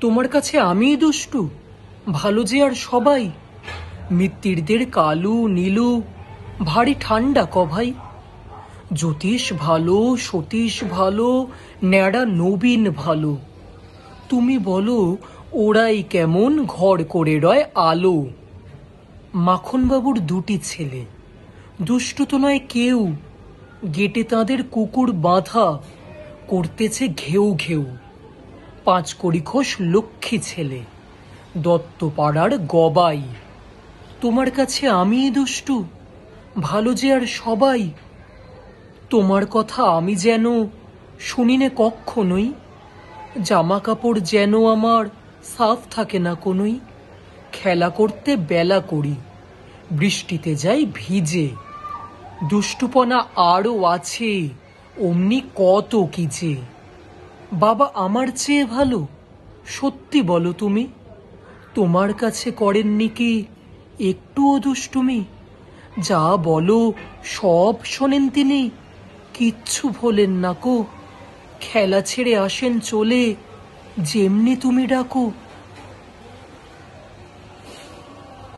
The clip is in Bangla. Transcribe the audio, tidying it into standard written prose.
তোমার কাছে আমিই দুষ্টু, ভালো যে আর সবাই। মিত্তিরদের কালু নীলু ভারী ঠান্ডা ভাই। জ্যোতিষ ভালো, সতীশ ভালো, ন্যাড়া নবীন ভালো। তুমি বলো ওরাই কেমন ঘর করে রয় আলো। মাখনবাবুর দুটি ছেলে, দুষ্টু তো নয় কেউ। গেটে তাদের কুকুর বাঁধা, করতেছে ঘেউ ঘেউ। 5 কড়িখোস লক্ষ্মী ছেলে, দত্তপাড়ার গবাই। তোমার কাছে আমিই দুষ্টু, ভালো যে আর সবাই। তোমার কথা আমি যেন শুনিনে কক্ষণই। জামা কাপড় যেন আমার সাফ থাকে না কোনোই। খেলা করতে বেলা করি, বৃষ্টিতে যাই ভিজে। দুষ্টুপনা আরও আছে, অমনি কত কি যে। বাবা আমার চেয়ে ভালো, সত্যি বলো তুমি। তোমার কাছে করেননি কি একটুও দুষ্টুমি? যা বলো সব শোনেন তিনি, কিচ্ছু ভোলেন না কো। খেলা ছেড়ে আসেন চলে, যেমনি তুমি ডাকো।